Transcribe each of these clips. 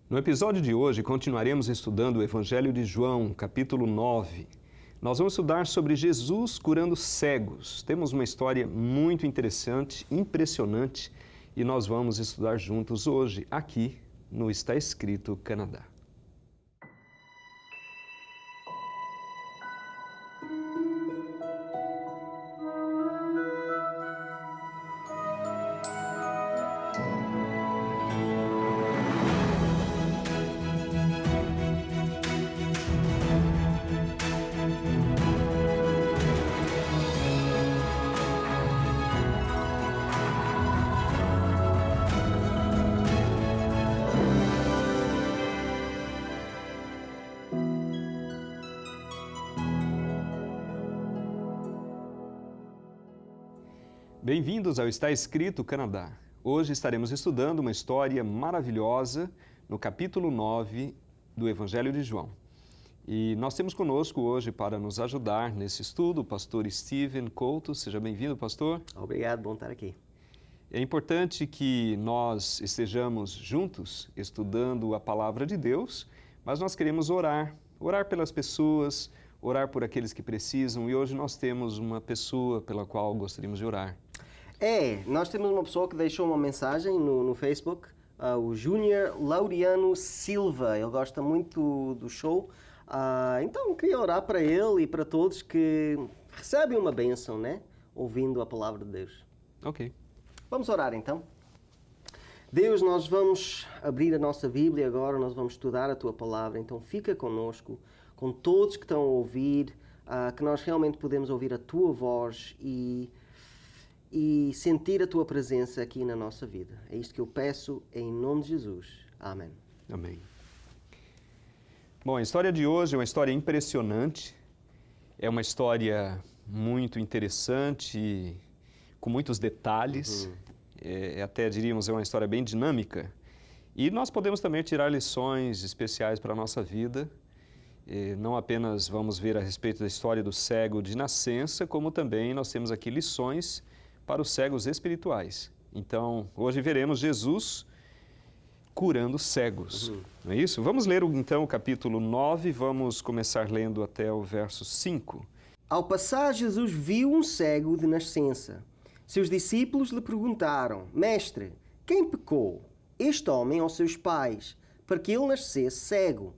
No episódio de hoje, continuaremos estudando o Evangelho de João, capítulo 9. Nós vamos estudar sobre Jesus curando cegos. Temos uma história muito interessante, impressionante, e nós vamos estudar juntos hoje, aqui no Está Escrito Canadá. Bem-vindos ao Está Escrito Canadá. Hoje estaremos estudando uma história maravilhosa no capítulo 9 do Evangelho de João. E nós temos conosco hoje para nos ajudar nesse estudo o pastor Steven Couto. Seja bem-vindo, pastor. Obrigado, bom estar aqui. É importante que nós estejamos juntos estudando a palavra de Deus, mas nós queremos orar pelas pessoas, orar por aqueles que precisam, e hoje nós temos uma pessoa pela qual gostaríamos de orar. Nós temos uma pessoa que deixou uma mensagem no Facebook, o Júnior Laureano Silva. Ele gosta muito do show, então queria orar para ele e para todos que recebem uma bênção, né? Ouvindo a palavra de Deus. Ok. Vamos orar então. Deus, nós vamos abrir a nossa Bíblia agora, nós vamos estudar a Tua Palavra, então fica conosco, com todos que estão a ouvir, que nós realmente podemos ouvir a Tua voz e sentir a Tua presença aqui na nossa vida. É isto que eu peço em nome de Jesus. Amém. Amém. Bom, a história de hoje é uma história impressionante, é uma história muito interessante, com muitos detalhes, até diríamos é uma história bem dinâmica, e nós podemos também tirar lições especiais para a nossa vida. Não apenas vamos ver a respeito da história do cego de nascença, como também nós temos aqui lições para os cegos espirituais. Então, hoje veremos Jesus curando cegos, não é isso? Vamos ler então o capítulo 9, vamos começar lendo até o verso 5. Ao passar, Jesus viu um cego de nascença. Seus discípulos lhe perguntaram: Mestre, quem pecou, este homem ou seus pais, para que ele nascesse cego?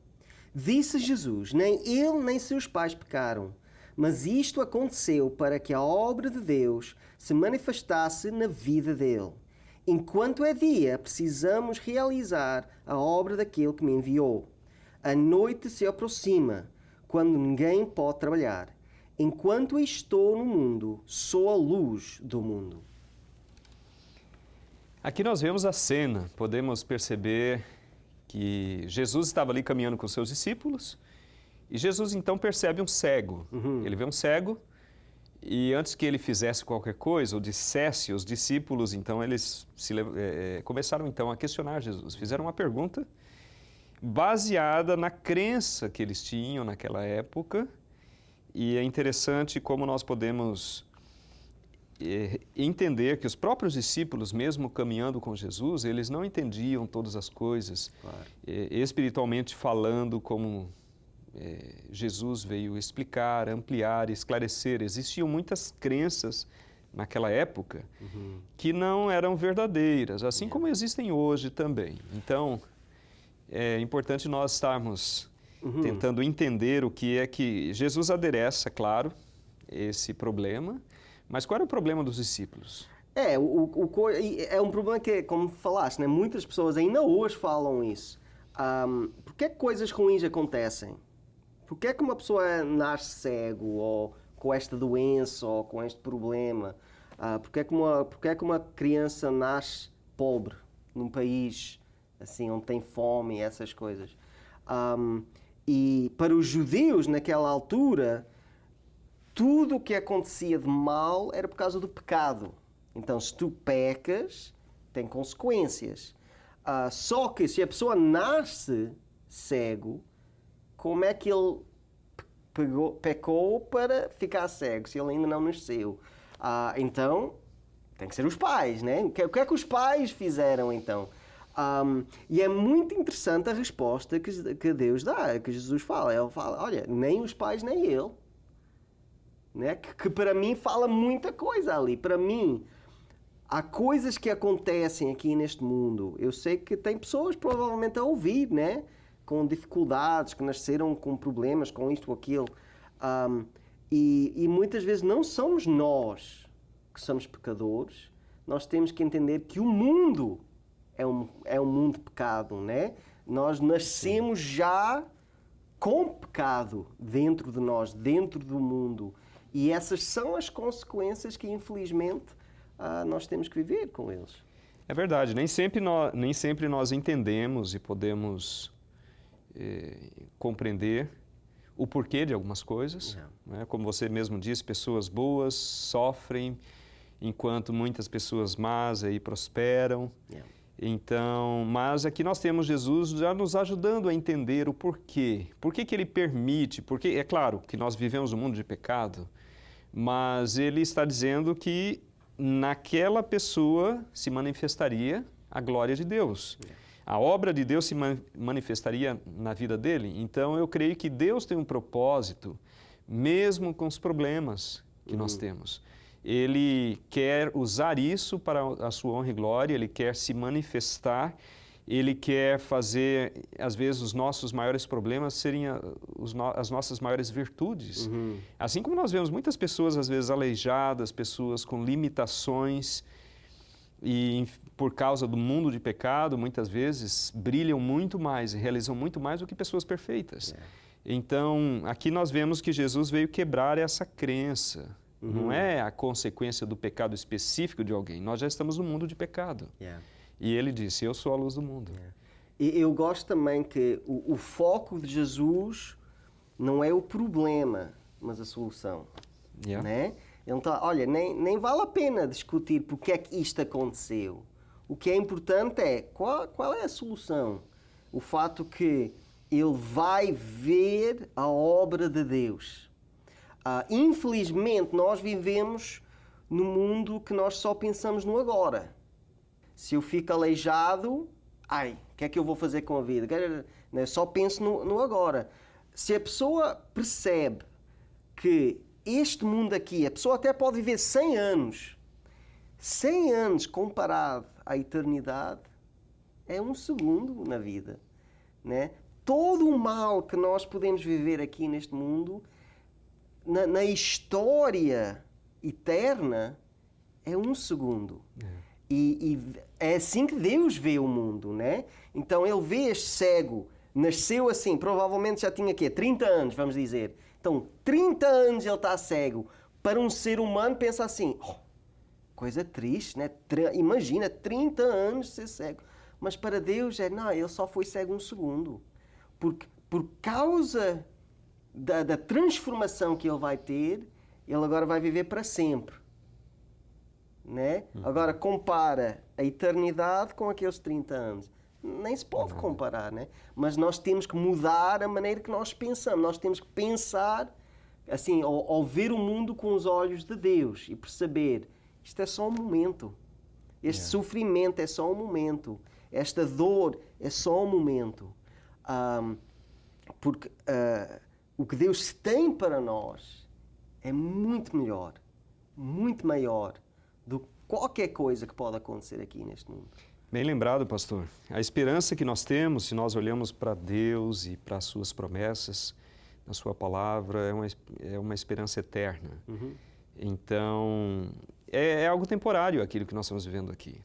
Disse Jesus: Nem ele nem seus pais pecaram, mas isto aconteceu para que a obra de Deus se manifestasse na vida dele. Enquanto é dia, precisamos realizar a obra daquele que me enviou. A noite se aproxima, quando ninguém pode trabalhar. Enquanto estou no mundo, sou a luz do mundo. Aqui nós vemos a cena, podemos perceber que Jesus estava ali caminhando com seus discípulos, e Jesus então percebe um cego. Ele vê um cego, e antes que ele fizesse qualquer coisa, ou dissesse, os discípulos, então eles começaram então a questionar Jesus. Fizeram uma pergunta baseada na crença que eles tinham naquela época, e é interessante como nós podemos entender que os próprios discípulos, mesmo caminhando com Jesus, eles não entendiam todas as coisas, Claro. Espiritualmente falando, como Jesus veio explicar, ampliar, esclarecer. Existiam muitas crenças naquela época que não eram verdadeiras, assim como existem hoje também. Então, é importante nós estarmos tentando entender o que é que Jesus adereça, claro, esse problema. Mas qual era o problema dos discípulos? É um problema que, como falaste, né, muitas pessoas ainda hoje falam isso. Porque é que coisas ruins acontecem? Porque é que uma pessoa nasce cego, ou com esta doença, ou com este problema? Porque é que uma criança nasce pobre num país assim, onde tem fome e essas coisas? E para os judeus, naquela altura, tudo o que acontecia de mal era por causa do pecado. Então, se tu pecas, tem consequências. Só que se a pessoa nasce cego, como é que ele pecou para ficar cego, se ele ainda não nasceu? Então, tem que ser os pais, né? O que é que os pais fizeram, então? E é muito interessante a resposta que Deus dá, que Jesus fala. Ele fala, olha, nem os pais nem ele. Né? Que para mim fala muita coisa ali. Para mim, há coisas que acontecem aqui neste mundo. Eu sei que tem pessoas provavelmente a ouvir, né? Com dificuldades, que nasceram com problemas, com isto ou aquilo. E muitas vezes não somos nós que somos pecadores. Nós temos que entender que o mundo é um mundo de pecado, né? Nós nascemos já com pecado dentro de nós, dentro do mundo. E essas são as consequências que, infelizmente, nós temos que viver com eles. É verdade, nem sempre nós entendemos e podemos compreender o porquê de algumas coisas. Né? Como você mesmo disse, pessoas boas sofrem, enquanto muitas pessoas más aí prosperam. Então, mas aqui nós temos Jesus já nos ajudando a entender o porquê. Por que Ele permite? Porque é claro que nós vivemos um mundo de pecado, mas Ele está dizendo que naquela pessoa se manifestaria a glória de Deus. A obra de Deus se manifestaria na vida dele. Então, eu creio que Deus tem um propósito, mesmo com os problemas que nós temos. Ele quer usar isso para a sua honra e glória, Ele quer se manifestar, Ele quer fazer, às vezes, os nossos maiores problemas serem as nossas maiores virtudes. Assim como nós vemos muitas pessoas, às vezes, aleijadas, pessoas com limitações, e por causa do mundo de pecado, muitas vezes, brilham muito mais e realizam muito mais do que pessoas perfeitas. Então, aqui nós vemos que Jesus veio quebrar essa crença. Não é a consequência do pecado específico de alguém. Nós já estamos no mundo de pecado. E ele disse, eu sou a luz do mundo. E eu gosto também que o foco de Jesus não é o problema, mas a solução. Né? Então, olha, nem vale a pena discutir porque é que isto aconteceu. O que é importante é qual é a solução. O fato que ele vai ver a obra de Deus. Infelizmente, nós vivemos num mundo que nós só pensamos no agora. Se eu fico aleijado, o que é que eu vou fazer com a vida? Só penso no agora. Se a pessoa percebe que este mundo aqui, a pessoa até pode viver 100 anos. 100 anos comparado à eternidade é um segundo na vida. Né? Todo o mal que nós podemos viver aqui neste mundo, na história eterna, é um segundo. E é assim que Deus vê o mundo, né? Então ele vê este cego, nasceu assim, provavelmente já tinha 30 anos, vamos dizer. Então, 30 anos ele está cego. Para um ser humano, pensa assim, coisa triste, né? Imagina, 30 anos de ser cego. Mas para Deus, ele só foi cego um segundo. Porque por causa da transformação que ele vai ter, ele agora vai viver para sempre. Né? Agora compara a eternidade com aqueles 30 anos. Nem se pode comparar, né? Mas nós temos que mudar a maneira que nós pensamos. Nós temos que pensar, assim, ao ver o mundo com os olhos de Deus e perceber, isto é só um momento. Este sofrimento é só um momento. Esta dor é só um momento. Porque o que Deus tem para nós é muito melhor, muito maior do que qualquer coisa que pode acontecer aqui neste mundo. Bem lembrado, pastor. A esperança que nós temos, se nós olhamos para Deus e para as suas promessas, na sua palavra, é uma esperança eterna. Então, é algo temporário aquilo que nós estamos vivendo aqui.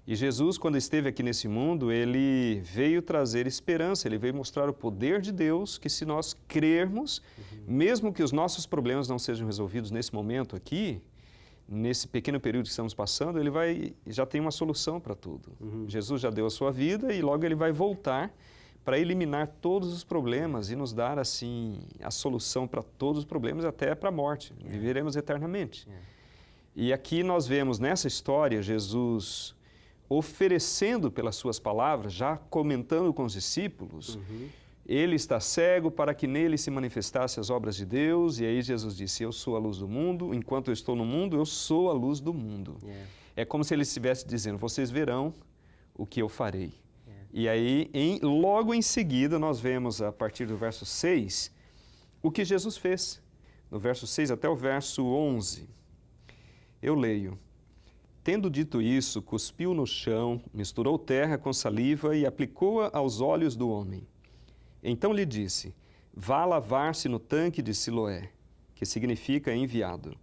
E Jesus, quando esteve aqui nesse mundo, Ele veio trazer esperança, Ele veio mostrar o poder de Deus, que se nós crermos, mesmo que os nossos problemas não sejam resolvidos nesse momento aqui, nesse pequeno período que estamos passando, Ele já tem uma solução para tudo. Jesus já deu a sua vida e logo Ele vai voltar para eliminar todos os problemas e nos dar, assim, a solução para todos os problemas, até para a morte. Viveremos eternamente. E aqui nós vemos nessa história Jesus oferecendo pelas suas palavras, já comentando com os discípulos, ele está cego para que nele se manifestassem as obras de Deus, e aí Jesus disse, eu sou a luz do mundo, enquanto eu estou no mundo, eu sou a luz do mundo. É como se ele estivesse dizendo, vocês verão o que eu farei. E aí, logo em seguida, nós vemos, a partir do verso 6, o que Jesus fez. No verso 6 até o verso 11. Eu leio. Tendo dito isso, cuspiu no chão, misturou terra com saliva e aplicou-a aos olhos do homem. Então lhe disse, vá lavar-se no tanque de Siloé, que significa enviado.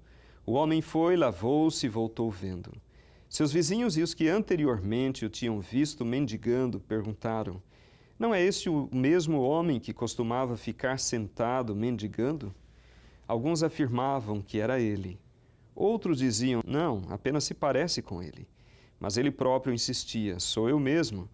O homem foi, lavou-se e voltou vendo. Seus vizinhos e os que anteriormente o tinham visto mendigando perguntaram, não é este o mesmo homem que costumava ficar sentado mendigando? Alguns afirmavam que era ele. Outros diziam, não, apenas se parece com ele. Mas ele próprio insistia, sou eu mesmo.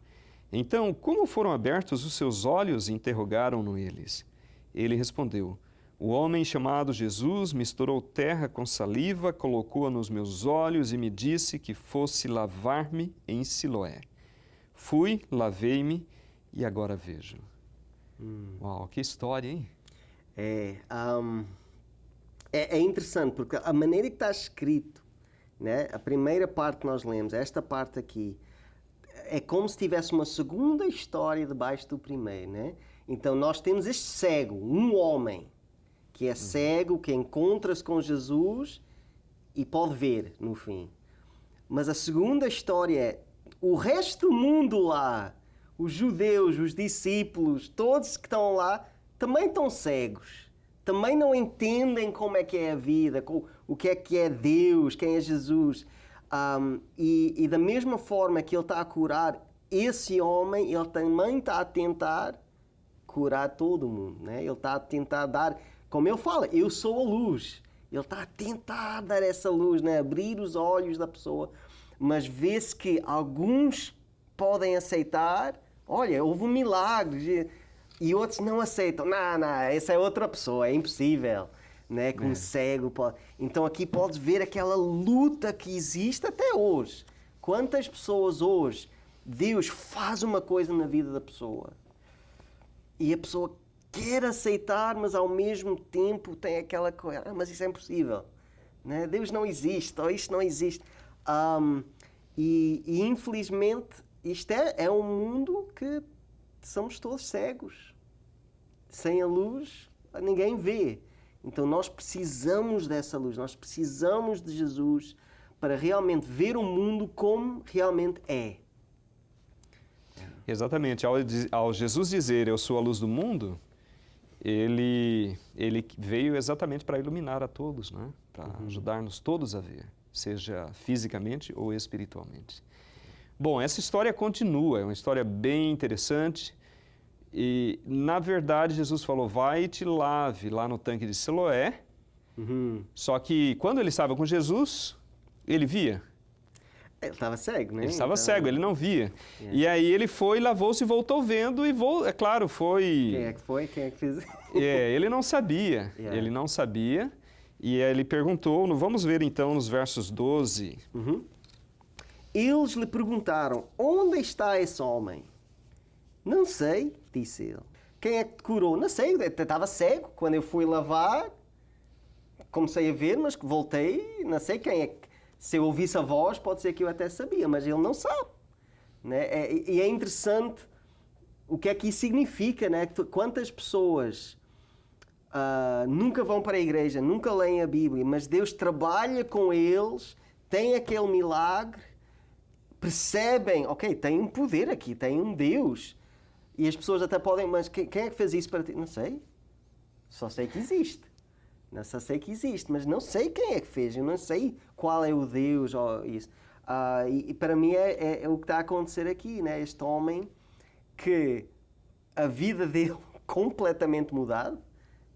Então, como foram abertos os seus olhos? Interrogaram-no eles. Ele respondeu, o homem chamado Jesus misturou terra com saliva, colocou-a nos meus olhos e me disse que fosse lavar-me em Siloé. Fui, lavei-me e agora vejo. Uau, que história, hein? É interessante, porque a maneira que está escrito, né, a primeira parte que nós lemos, esta parte aqui, é como se tivesse uma segunda história debaixo do primeiro, né? Então nós temos este cego, um homem, que é cego, que encontra-se com Jesus e pode ver no fim. Mas a segunda história é o resto do mundo lá, os judeus, os discípulos, todos que estão lá, também estão cegos. Também não entendem como é que é a vida, o que é Deus, quem é Jesus. E da mesma forma que ele está a curar esse homem, ele também está a tentar curar todo mundo, né? Ele está a tentar dar, como ele fala, eu sou a luz. Ele está a tentar dar essa luz, né? Abrir os olhos da pessoa, mas vê-se que alguns podem aceitar, olha, houve um milagre, e outros não aceitam. Não, essa é outra pessoa, é impossível, né? Que um cego pode... Então aqui podes ver aquela luta que existe até hoje. Quantas pessoas hoje, Deus faz uma coisa na vida da pessoa e a pessoa quer aceitar, mas ao mesmo tempo tem aquela coisa, mas isso é impossível, né? Deus não existe, ou isto não existe. E infelizmente isto é um mundo que somos todos cegos. Sem a luz, ninguém vê. Então nós precisamos dessa luz, nós precisamos de Jesus para realmente ver o mundo como realmente é. Exatamente. Ao Jesus dizer, eu sou a luz do mundo, ele veio exatamente para iluminar a todos, né? Para ajudar-nos todos a ver, seja fisicamente ou espiritualmente. Bom, essa história continua, é uma história bem interessante. E, na verdade, Jesus falou, vai e te lave lá no tanque de Siloé. Só que, quando ele estava com Jesus, ele via. Ele estava cego, né? Ele estava cego, ele não via. E aí ele foi, lavou-se e voltou vendo, é claro, foi... Quem é que foi? Quem é que fez? Ele não sabia, ele não sabia. E aí ele perguntou, vamos ver então nos versos 12. Eles lhe perguntaram, onde está esse homem? Não sei, disse ele. Quem é que te curou? Não sei, eu estava cego. Quando eu fui lavar, comecei a ver, mas voltei, não sei quem é que... Se eu ouvisse a voz, pode ser que eu até sabia, mas ele não sabe. Né? E é interessante o que é que isso significa, né? Quantas pessoas nunca vão para a igreja, nunca leem a Bíblia, mas Deus trabalha com eles, tem aquele milagre, percebem, ok, tem um poder aqui, tem um Deus. E as pessoas até podem, mas quem é que fez isso para ti? Não sei, só sei que existe. Só sei que existe, mas não sei quem é que fez, eu não sei qual é o Deus ou isso. E para mim é o que está a acontecer aqui, né? Este homem que a vida dele completamente mudada.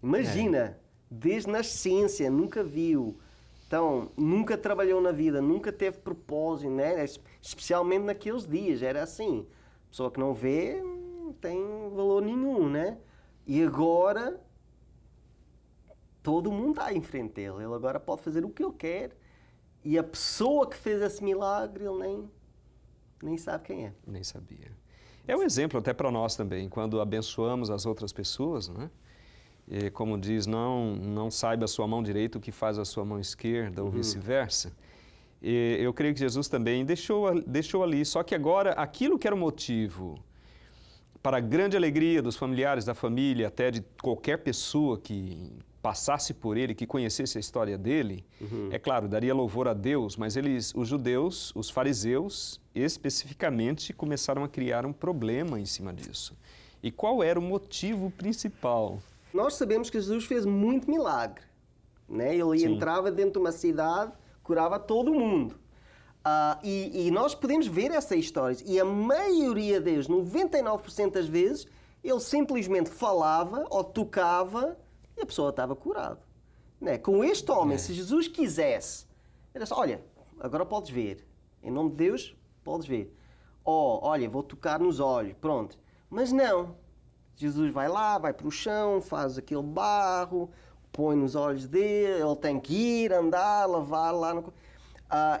Imagina, desde nascença, nunca viu. Então, nunca trabalhou na vida, nunca teve propósito, né? Especialmente naqueles dias, era assim. Pessoa que não vê, não tem valor nenhum, né? E agora... todo mundo está em frente dele. Ele agora pode fazer o que ele quer. E a pessoa que fez esse milagre, ele nem sabe quem é. Nem sabia. É um exemplo até para nós também, quando abençoamos as outras pessoas, né? E, como diz, não saiba a sua mão direita o que faz a sua mão esquerda, ou vice-versa. eu creio que Jesus também deixou ali, só que agora aquilo que era o motivo para a grande alegria dos familiares, da família, até de qualquer pessoa que passasse por ele, que conhecesse a história dele, é claro, daria louvor a Deus, mas os judeus, os fariseus, especificamente, começaram a criar um problema em cima disso. E qual era o motivo principal? Nós sabemos que Jesus fez muito milagre, né? Ele entrava dentro de uma cidade, curava todo mundo. E nós podemos ver essa história. E a maioria deles, 99% das vezes, ele simplesmente falava ou tocava e a pessoa estava curada. Né? Com este homem, se Jesus quisesse, era só, olha, agora podes ver. Em nome de Deus, podes ver. Olha, vou tocar nos olhos. Pronto. Mas não. Jesus vai lá, vai para o chão, faz aquele barro, põe nos olhos dele, ele tem que ir, andar, lavar lá no...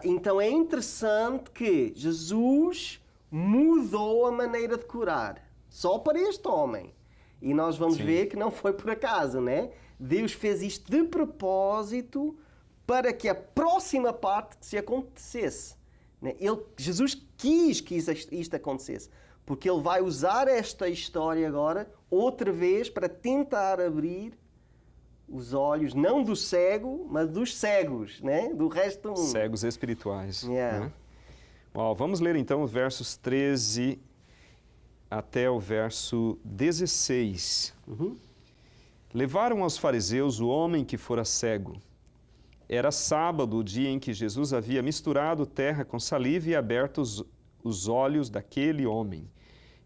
Então é interessante que Jesus mudou a maneira de curar, só para este homem. E nós vamos ver que não foi por acaso, né? Deus fez isto de propósito para que a próxima parte se acontecesse. Né? Jesus quis que isto acontecesse, porque Ele vai usar esta história agora, outra vez, para tentar abrir os olhos, não do cego, mas dos cegos, né? Do resto do mundo. Cegos espirituais. Yeah. Né? Vamos ler então os versos 13 até o verso 16. Levaram aos fariseus o homem que fora cego. Era sábado, o dia em que Jesus havia misturado terra com saliva e aberto os olhos daquele homem.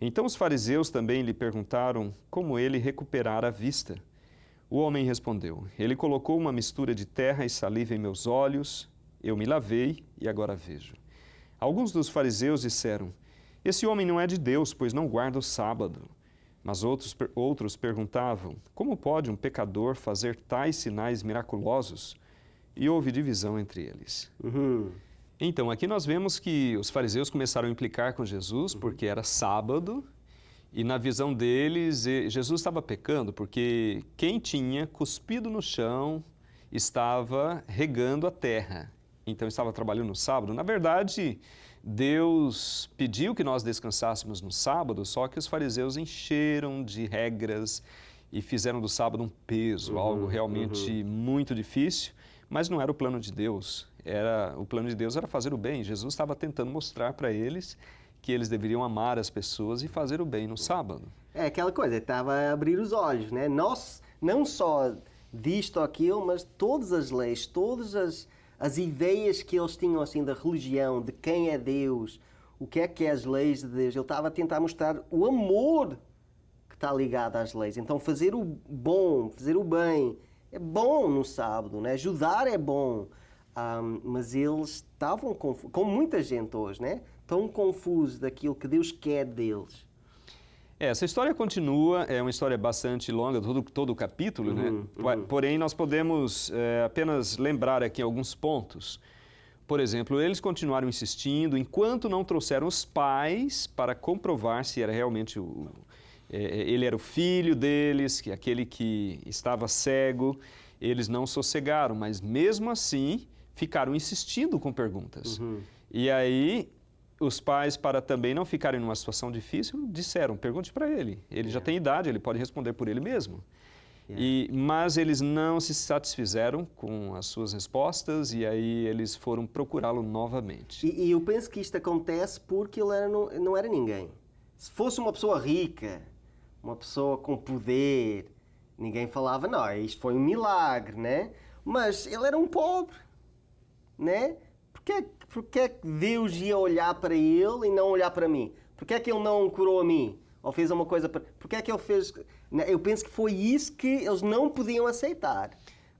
Então os fariseus também lhe perguntaram como ele recuperara a vista. O homem respondeu, ele colocou uma mistura de terra e saliva em meus olhos, eu me lavei e agora vejo. Alguns dos fariseus disseram, esse homem não é de Deus, pois não guarda o sábado. Mas outros perguntavam, como pode um pecador fazer tais sinais miraculosos? E houve divisão entre eles. Então, aqui nós vemos que os fariseus começaram a implicar com Jesus, porque era sábado, e na visão deles, Jesus estava pecando, porque quem tinha cuspido no chão estava regando a terra. Então, estava trabalhando no sábado. Na verdade, Deus pediu que nós descansássemos no sábado, só que os fariseus encheram de regras e fizeram do sábado um peso, algo realmente muito difícil, mas não era o plano de Deus. O plano de Deus era fazer o bem. Jesus estava tentando mostrar para eles que eles deveriam amar as pessoas e fazer o bem no sábado. É aquela coisa, estava a abrir os olhos, né? Nós, não só disto ou aquilo, mas todas as leis, todas as ideias que eles tinham assim da religião, de quem é Deus, o que é as leis de Deus. Ele estava a tentar mostrar o amor que está ligado às leis. Então fazer o bom, fazer o bem, é bom no sábado, né? Ajudar é bom. Mas eles estavam confusos, como muita gente hoje, né? Tão confusos daquilo que Deus quer deles. Essa história continua, é uma história bastante longa, todo o capítulo, né? Porém, nós podemos apenas lembrar aqui alguns pontos. Por exemplo, eles continuaram insistindo, enquanto não trouxeram os pais para comprovar se era realmente ele era o filho deles, que aquele que estava cego, eles não sossegaram, mas mesmo assim ficaram insistindo com perguntas. E aí os pais, para também não ficarem numa situação difícil, disseram, pergunte para ele. Ele já tem idade, ele pode responder por ele mesmo. Mas eles não se satisfizeram com as suas respostas e aí eles foram procurá-lo novamente. E eu penso que isto acontece porque ele não era ninguém. Se fosse uma pessoa rica, uma pessoa com poder, ninguém falava, não, isto foi um milagre, né? Mas ele era um pobre, né? Porquê é que Deus ia olhar para ele e não olhar para mim? Porquê é que ele não curou a mim? Ou fez uma coisa para... Porquê é que ele fez... Eu penso que foi isso que eles não podiam aceitar.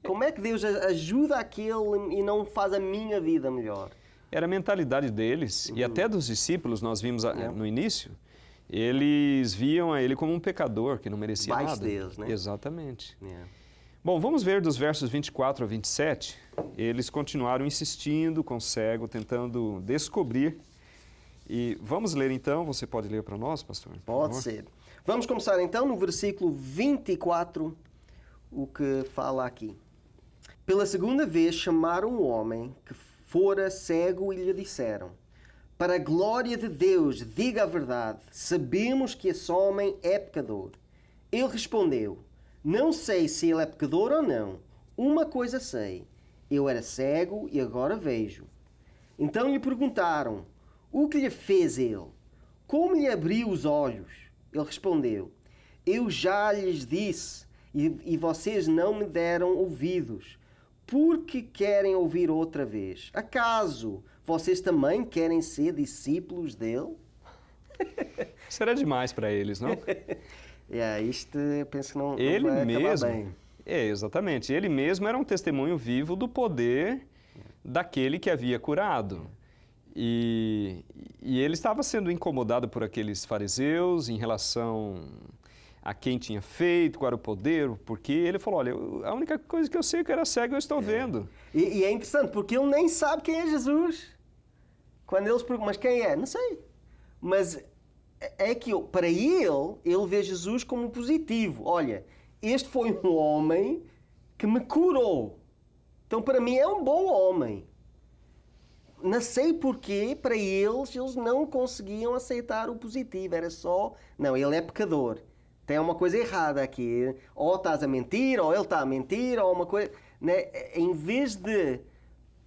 Como é que Deus ajuda aquele e não faz a minha vida melhor? Era a mentalidade deles e até dos discípulos, nós vimos no início, eles viam a ele como um pecador que não merecia Baixo nada. deles, né? Exatamente. Bom, vamos ver dos versos 24 a 27. Eles continuaram insistindo com o cego, tentando descobrir. E vamos ler então, você pode ler para nós, pastor? Pode ser. Vamos começar então no versículo 24, o que fala aqui. Pela segunda vez chamaram o homem que fora cego e lhe disseram: para a glória de Deus, diga a verdade, sabemos que esse homem é pecador. Ele respondeu: não sei se ele é pecador ou não. Uma coisa sei, eu era cego e agora vejo. Então lhe perguntaram: o que lhe fez ele? Como lhe abriu os olhos? Ele respondeu: eu já lhes disse e vocês não me deram ouvidos. Por que querem ouvir outra vez? Acaso vocês também querem ser discípulos dele? Será demais para eles, não? Isto eu penso que não Ele vai acabar mesmo, bem. exatamente. Ele mesmo era um testemunho vivo do poder daquele que havia curado. E ele estava sendo incomodado por aqueles fariseus em relação a quem tinha feito, qual era o poder, porque ele falou: olha, a única coisa que eu sei é que eu era cego, eu estou vendo. E é interessante, porque ele nem sabe quem é Jesus. Quando eles perguntam: mas quem é? Não sei. Mas é que para ele vê Jesus como positivo. Olha, este foi um homem que me curou. Então para mim é um bom homem. Não sei porquê, para eles não conseguiam aceitar o positivo. Era só, não, ele é pecador. Tem uma coisa errada aqui. Ou estás a mentir, ou ele está a mentir, ou uma coisa... Né? Em vez de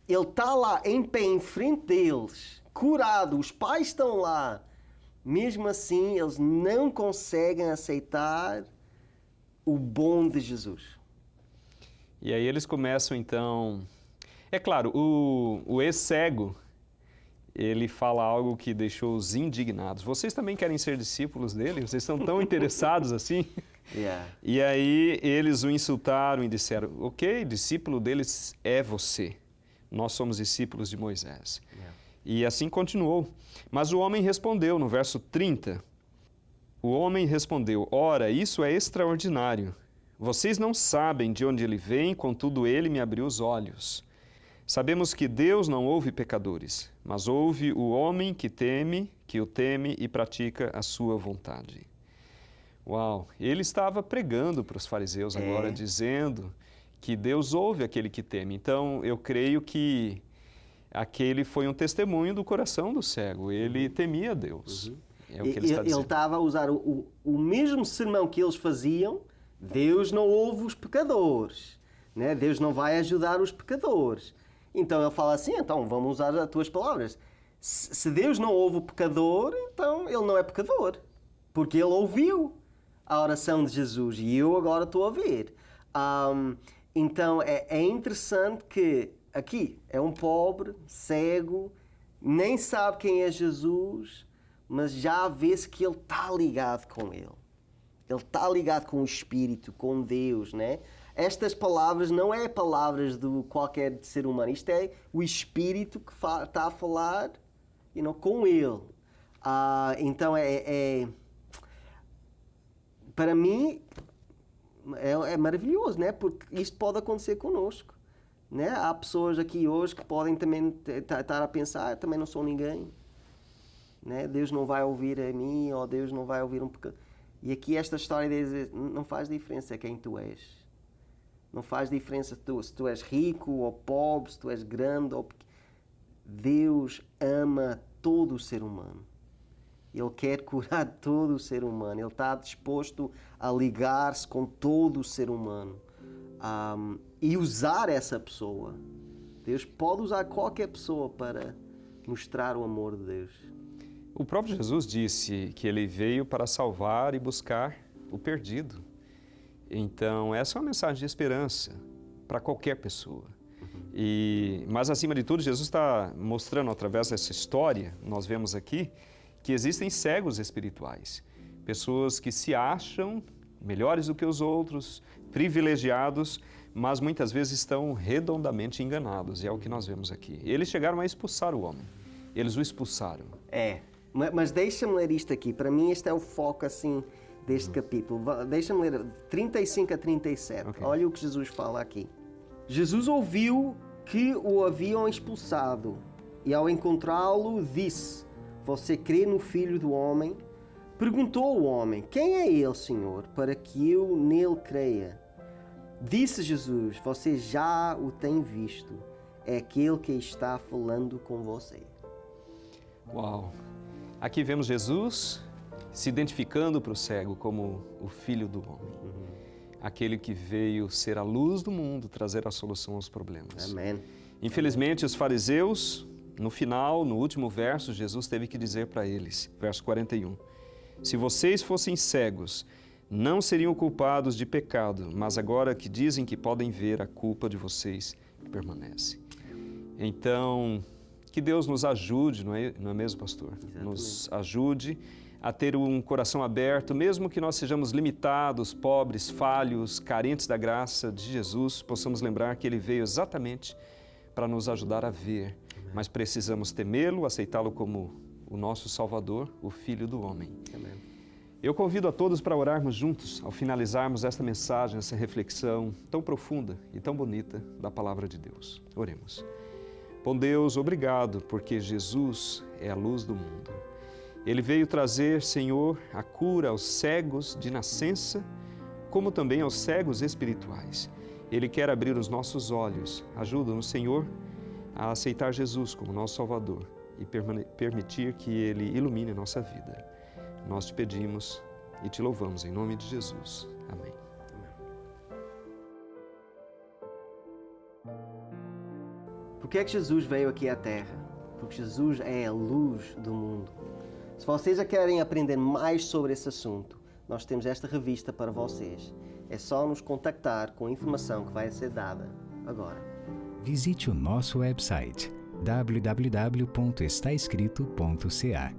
ele estar lá em pé em frente deles, curado, os pais estão lá, mesmo assim eles não conseguem aceitar o bom de Jesus. E aí eles começam então... É claro, o ex-cego, ele fala algo que deixou os indignados. Vocês também querem ser discípulos dele? Vocês estão tão interessados assim? Yeah. E aí eles o insultaram e disseram: ok, discípulo deles é você. Nós somos discípulos de Moisés. Yeah. E assim continuou. Mas o homem respondeu, no verso 30, o homem respondeu: ora, isso é extraordinário. Vocês não sabem de onde ele vem, contudo ele me abriu os olhos. Sabemos que Deus não ouve pecadores, mas ouve o homem que o teme e pratica a sua vontade. Uau! Ele estava pregando para os fariseus agora, dizendo que Deus ouve aquele que teme. Então, eu creio que aquele foi um testemunho do coração do cego. Ele temia Deus. É o que ele está dizendo. Ele estava a usar o mesmo sermão que eles faziam. Deus não ouve os pecadores. Né? Deus não vai ajudar os pecadores. Então ele fala assim: então vamos usar as tuas palavras. Se Deus não ouve o pecador, então ele não é pecador. Porque ele ouviu a oração de Jesus e eu agora estou a ver. Então é interessante que aqui é um pobre, cego, nem sabe quem é Jesus, mas já vê-se que ele está ligado com ele. Ele está ligado com o Espírito, com Deus, né? Estas palavras não é palavras de qualquer ser humano. Isto é o Espírito que está a falar com ele. Então para mim é maravilhoso, né? Porque isto pode acontecer connosco. Né? Há pessoas aqui hoje que podem também estar a pensar: eu também não sou ninguém. Né? Deus não vai ouvir a mim, ou Deus não vai ouvir um pecado. E aqui esta história diz: não faz diferença quem tu és. Não faz diferença se tu és rico ou pobre, se tu és grande ou pequeno. Deus ama todo o ser humano. Ele quer curar todo o ser humano. Ele está disposto a ligar-se com todo o ser humano e usar essa pessoa. Deus pode usar qualquer pessoa para mostrar o amor de Deus. O próprio Jesus disse que ele veio para salvar e buscar o perdido. Então, essa é uma mensagem de esperança para qualquer pessoa. Mas, acima de tudo, Jesus está mostrando, através dessa história, nós vemos aqui, que existem cegos espirituais. Pessoas que se acham melhores do que os outros, privilegiados, mas muitas vezes estão redondamente enganados. E é o que nós vemos aqui. Eles chegaram a expulsar o homem. Eles o expulsaram. Mas deixa-me ler isto aqui. Para mim, este é o foco, assim, deste capítulo. Deixa-me ler 35 a 37. Okay. Olha o que Jesus fala aqui. Jesus ouviu que o haviam expulsado e, ao encontrá-lo, disse: você crê no Filho do Homem? Perguntou o homem: quem é ele, Senhor, para que eu nele creia? Disse Jesus: você já o tem visto. é aquele que está falando com você. Uau! Aqui vemos Jesus se identificando para o cego como o Filho do Homem. Aquele que veio ser a luz do mundo, trazer a solução aos problemas. Amém. Infelizmente, os fariseus, no final, no último verso, Jesus teve que dizer para eles, verso 41, se vocês fossem cegos, não seriam culpados de pecado, mas agora que dizem que podem ver, a culpa de vocês permanece. Então, que Deus nos ajude, não é mesmo, pastor? Exatamente. Nos ajude a ter um coração aberto, mesmo que nós sejamos limitados, pobres, falhos, carentes da graça de Jesus, possamos lembrar que Ele veio exatamente para nos ajudar a ver, mas precisamos temê-lo, aceitá-lo como o nosso Salvador, o Filho do Homem. Amém. Eu convido a todos para orarmos juntos ao finalizarmos esta mensagem, essa reflexão tão profunda e tão bonita da Palavra de Deus. Oremos. Bom Deus, obrigado, porque Jesus é a luz do mundo. Ele veio trazer, Senhor, a cura aos cegos de nascença, como também aos cegos espirituais. Ele quer abrir os nossos olhos. Ajuda-nos, Senhor, a aceitar Jesus como nosso Salvador e permitir que Ele ilumine a nossa vida. Nós te pedimos e te louvamos em nome de Jesus. Amém. Por que é que Jesus veio aqui à Terra? Porque Jesus é a luz do mundo. Se vocês já querem aprender mais sobre esse assunto, nós temos esta revista para vocês. É só nos contactar com a informação que vai ser dada agora. Visite o nosso website www.estaescrito.ca.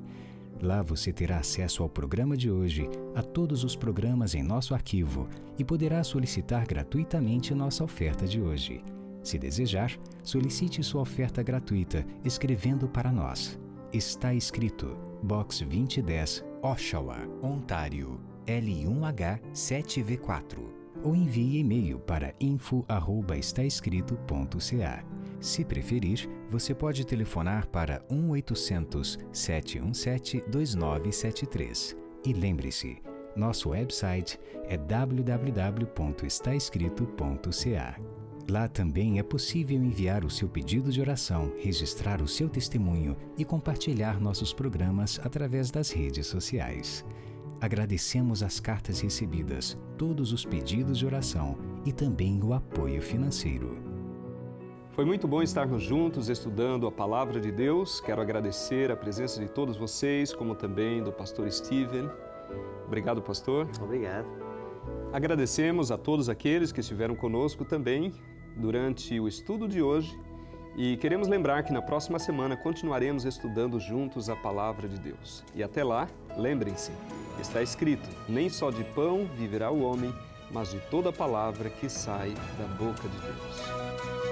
Lá você terá acesso ao programa de hoje, a todos os programas em nosso arquivo e poderá solicitar gratuitamente nossa oferta de hoje. Se desejar, solicite sua oferta gratuita escrevendo para nós. Está escrito Box 2010, Oshawa, Ontário, L1H7V4. Ou envie e-mail para info@estaescrito.ca. Se preferir, você pode telefonar para 1-800-717-2973. E lembre-se, nosso website é www.estaescrito.ca. Lá também é possível enviar o seu pedido de oração, registrar o seu testemunho e compartilhar nossos programas através das redes sociais. Agradecemos as cartas recebidas, todos os pedidos de oração e também o apoio financeiro. Foi muito bom estarmos juntos estudando a Palavra de Deus. Quero agradecer a presença de todos vocês, como também do pastor Steven. Obrigado, pastor. Obrigado. Agradecemos a todos aqueles que estiveram conosco também durante o estudo de hoje e queremos lembrar que na próxima semana continuaremos estudando juntos a Palavra de Deus. E até lá, lembrem-se, está escrito, nem só de pão viverá o homem, mas de toda palavra que sai da boca de Deus.